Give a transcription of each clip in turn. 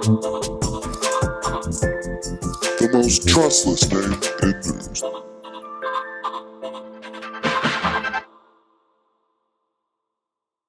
The most trustless name in news.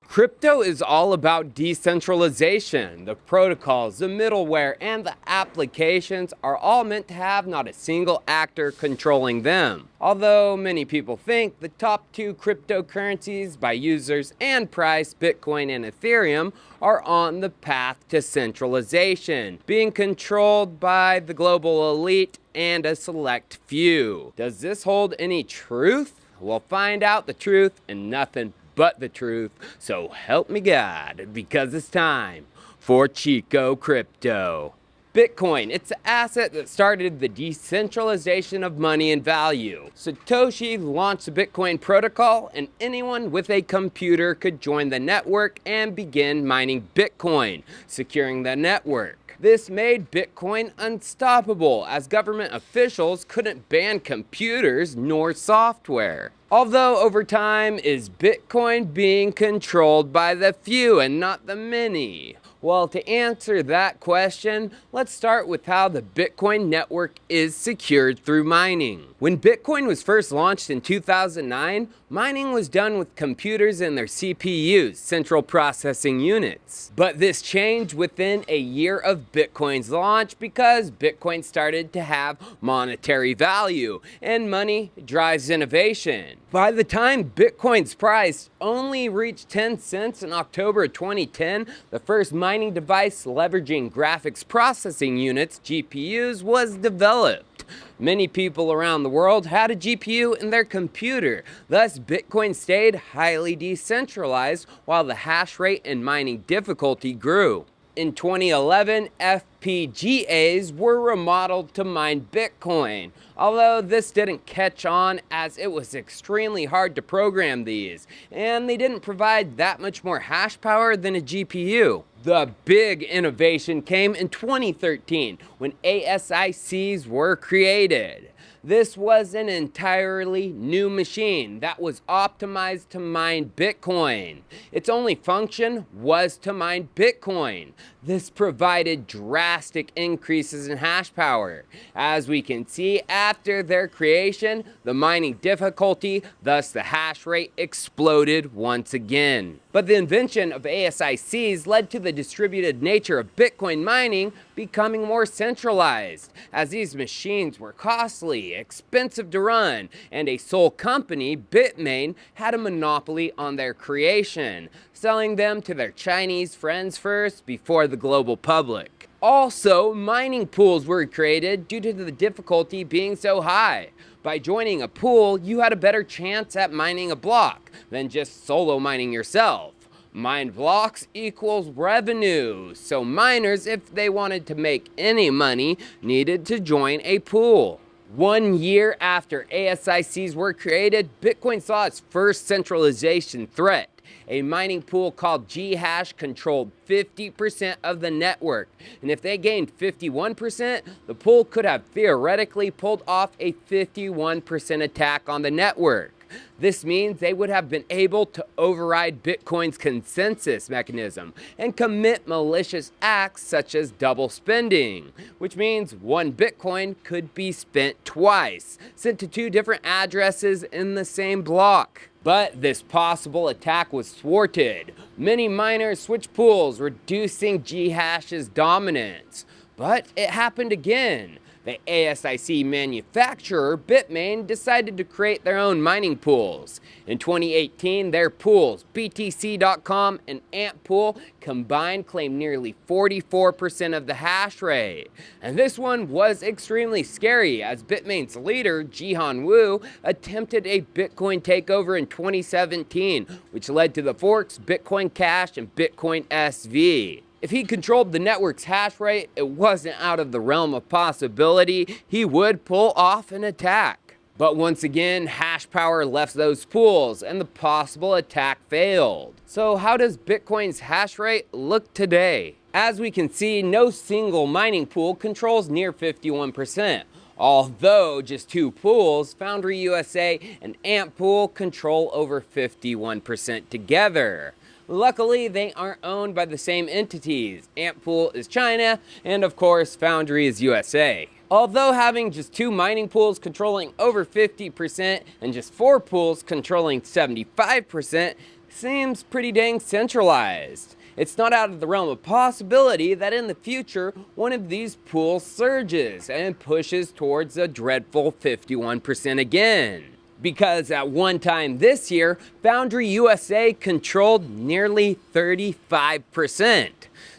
Crypto is all about decentralization. The protocols, the middleware, and the applications are all meant to have not a single actor controlling them. Although many people think the top two cryptocurrencies by users and price, Bitcoin and Ethereum, are on the path to centralization, being controlled by the global elite and a select few. Does this hold any truth? We'll find out the truth and nothing but the truth, so help me God, because it's time for Chico Crypto. Bitcoin, it's an asset that started the decentralization of money and value. Satoshi launched the Bitcoin protocol, and anyone with a computer could join the network and begin mining Bitcoin, securing the network. This made Bitcoin unstoppable, as government officials couldn't ban computers nor software. Although over time, is Bitcoin being controlled by the few and not the many? Well, to answer that question, let's start with how the Bitcoin network is secured through mining. When Bitcoin was first launched in 2009, mining was done with computers and their CPUs, central processing units. But this changed within a year of Bitcoin's launch because Bitcoin started to have monetary value, and money drives innovation. By the time Bitcoin's price only reached 10 cents in October of 2010, the first mining device leveraging graphics processing units, GPUs, was developed. Many people around the world had a GPU in their computer, thus Bitcoin stayed highly decentralized while the hash rate and mining difficulty grew. In 2011, FPGAs were remodeled to mine Bitcoin, although this didn't catch on as it was extremely hard to program these, and they didn't provide that much more hash power than a GPU. The big innovation came in 2013 when ASICs were created. This was an entirely new machine that was optimized to mine Bitcoin. Its only function was to mine Bitcoin. This provided drastic increases in hash power. As we can see, after their creation, the mining difficulty, thus the hash rate, exploded once again. But the invention of ASICs led to the distributed nature of Bitcoin mining becoming more centralized, as these machines were costly, expensive to run, and a sole company, Bitmain, had a monopoly on their creation, selling them to their Chinese friends first before the global public. Also, mining pools were created due to the difficulty being so high. By joining a pool, you had a better chance at mining a block than just solo mining yourself. Mined blocks equals revenue, so miners, if they wanted to make any money, needed to join a pool. 1 year after ASICs were created, Bitcoin saw its first centralization threat. A mining pool called Ghash controlled 50% of the network, and if they gained 51%, the pool could have theoretically pulled off a 51% attack on the network. This means they would have been able to override Bitcoin's consensus mechanism and commit malicious acts such as double spending, which means one Bitcoin could be spent twice, sent to two different addresses in the same block. But this possible attack was thwarted. Many miners switched pools, reducing Ghash's dominance. But it happened again. The ASIC manufacturer, Bitmain, decided to create their own mining pools. In 2018, their pools, BTC.com and AntPool, combined claimed nearly 44% of the hash rate. And this one was extremely scary, as Bitmain's leader, Jihan Wu, attempted a Bitcoin takeover in 2017, which led to the forks Bitcoin Cash and Bitcoin SV. If he controlled the network's hash rate, it wasn't out of the realm of possibility he would pull off an attack. But once again, hash power left those pools and the possible attack failed. So how does Bitcoin's hash rate look today? As we can see, no single mining pool controls near 51%. Although just two pools, Foundry USA and AntPool, control over 51% together. Luckily, they aren't owned by the same entities. Antpool is China, and of course, Foundry is USA. Although having just 2 mining pools controlling over 50% and just 4 pools controlling 75% seems pretty dang centralized. It's not out of the realm of possibility that in the future, one of these pools surges and pushes towards a dreadful 51% again. Because at one time this year, Foundry USA controlled nearly 35%.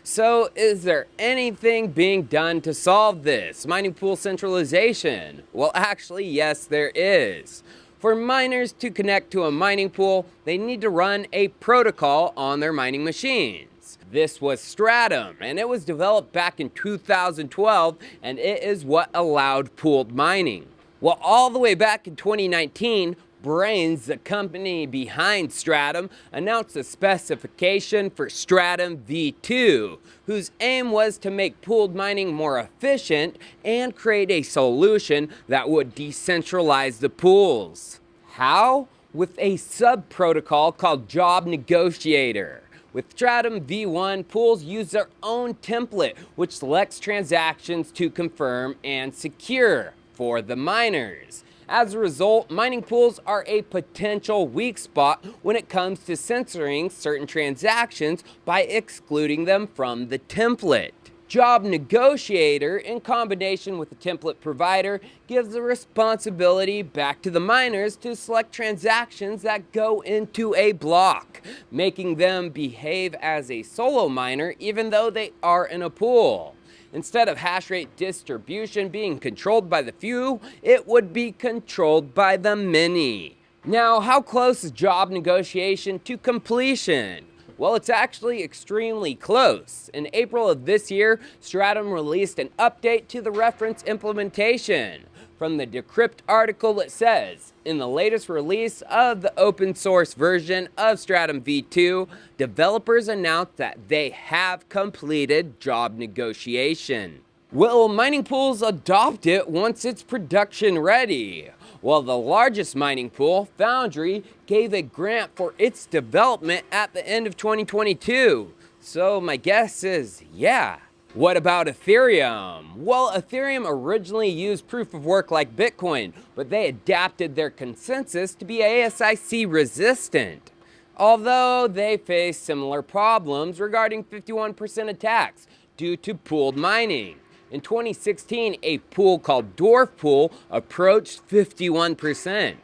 So is there anything being done to solve this mining pool centralization? Well, actually, yes, there is. For miners to connect to a mining pool, they need to run a protocol on their mining machines. This was Stratum, and it was developed back in 2012, and it is what allowed pooled mining. Well, all the way back in 2019, Brains, the company behind Stratum, announced a specification for Stratum v2, whose aim was to make pooled mining more efficient and create a solution that would decentralize the pools. How? With a sub-protocol called Job Negotiator. With Stratum v1, pools use their own template, which selects transactions to confirm and secure for the miners. As a result, mining pools are a potential weak spot when it comes to censoring certain transactions by excluding them from the template. Job Negotiator, in combination with the template provider, gives the responsibility back to the miners to select transactions that go into a block, making them behave as a solo miner even though they are in a pool. Instead of hash rate distribution being controlled by the few, it would be controlled by the many. Now, how close is job negotiation to completion? Well, it's actually extremely close. In April of this year, Stratum released an update to the reference implementation. From the Decrypt article, it says, in the latest release of the open source version of Stratum v2, developers announced that they have completed job negotiation. Will mining pools adopt it once it's production ready? Well, the largest mining pool, Foundry, gave a grant for its development at the end of 2022. So my guess is yeah. What about Ethereum? Well, Ethereum originally used proof of work like Bitcoin, but they adapted their consensus to be ASIC resistant. Although they face similar problems regarding 51% attacks due to pooled mining. In 2016, a pool called Dwarf Pool approached 51%.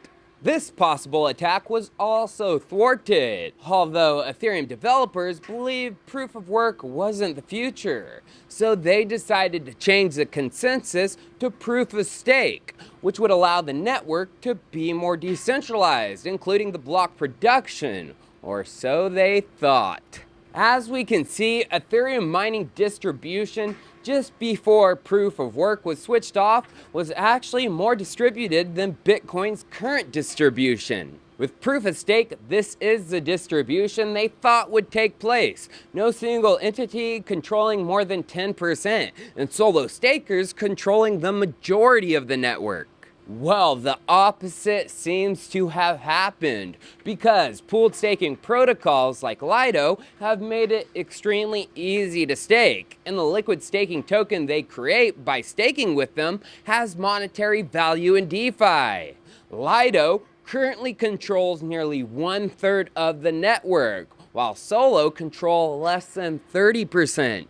This possible attack was also thwarted, although Ethereum developers believed proof of work wasn't the future. So they decided to change the consensus to proof of stake, which would allow the network to be more decentralized, including the block production, or so they thought. As we can see, Ethereum mining distribution just before proof of work was switched off was actually more distributed than Bitcoin's current distribution. With proof of stake, this is the distribution they thought would take place. No single entity controlling more than 10%, and solo stakers controlling the majority of the network. Well, the opposite seems to have happened because pooled staking protocols like Lido have made it extremely easy to stake, and the liquid staking token they create by staking with them has monetary value in DeFi. Lido currently controls nearly 1/3 of the network, while Solo control less than 30%.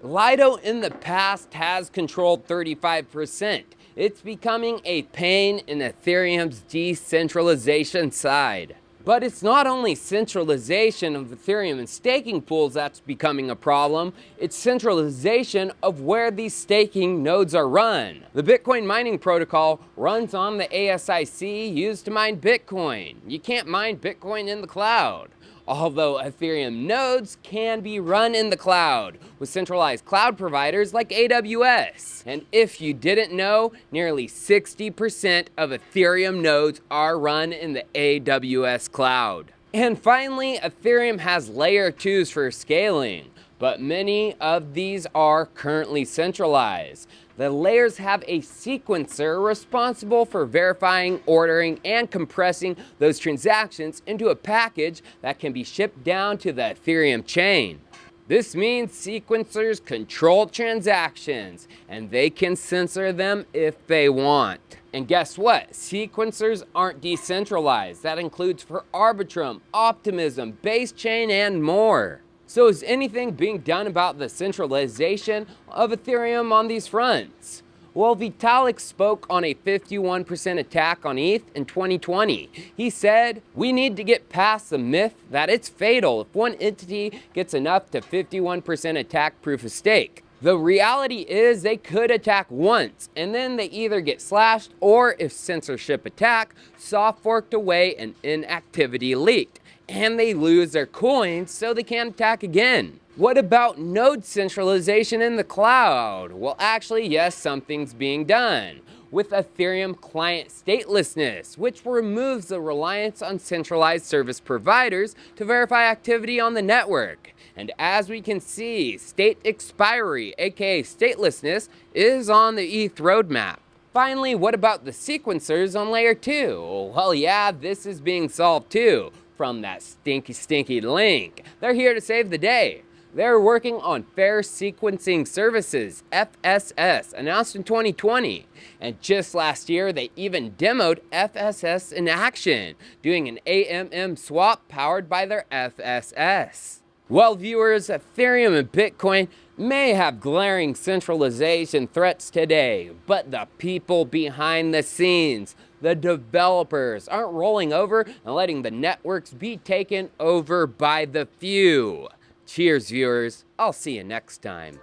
Lido in the past has controlled 35%. It's becoming a pain in Ethereum's decentralization side. But it's not only centralization of Ethereum and staking pools that's becoming a problem, it's centralization of where these staking nodes are run. The Bitcoin mining protocol runs on the ASIC used to mine Bitcoin. You can't mine Bitcoin in the cloud. Although Ethereum nodes can be run in the cloud with centralized cloud providers like AWS. And if you didn't know, nearly 60% of Ethereum nodes are run in the AWS cloud. And finally, Ethereum has layer 2s for scaling, but many of these are currently centralized. The layers have a sequencer responsible for verifying, ordering, and compressing those transactions into a package that can be shipped down to the Ethereum chain. This means sequencers control transactions, and they can censor them if they want. And guess what? Sequencers aren't decentralized. That includes for Arbitrum, Optimism, Base Chain, and more. So is anything being done about the centralization of Ethereum on these fronts? Well, Vitalik spoke on a 51% attack on ETH in 2020. He said, "We need to get past the myth that it's fatal if one entity gets enough to 51% attack proof of stake. The reality is they could attack once, and then they either get slashed or, if censorship attack, soft forked away and inactivity leaked. And they lose their coins so they can't attack again." What about node centralization in the cloud? Well, actually, yes, something's being done with Ethereum client statelessness, which removes the reliance on centralized service providers to verify activity on the network. And as we can see, state expiry, aka statelessness, is on the ETH roadmap. Finally, what about the sequencers on layer 2? Well, yeah, this is being solved too. From that stinky link. They're here to save the day. They're working on Fair Sequencing Services, FSS, announced in 2020. And just last year, they even demoed FSS in action, doing an AMM swap powered by their FSS. Well, viewers, Ethereum and Bitcoin may have glaring centralization threats today, but the people behind the scenes, the developers, aren't rolling over and letting the networks be taken over by the few. Cheers, viewers. I'll see you next time.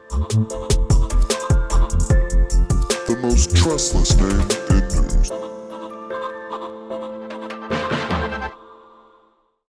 The most trustless name in news.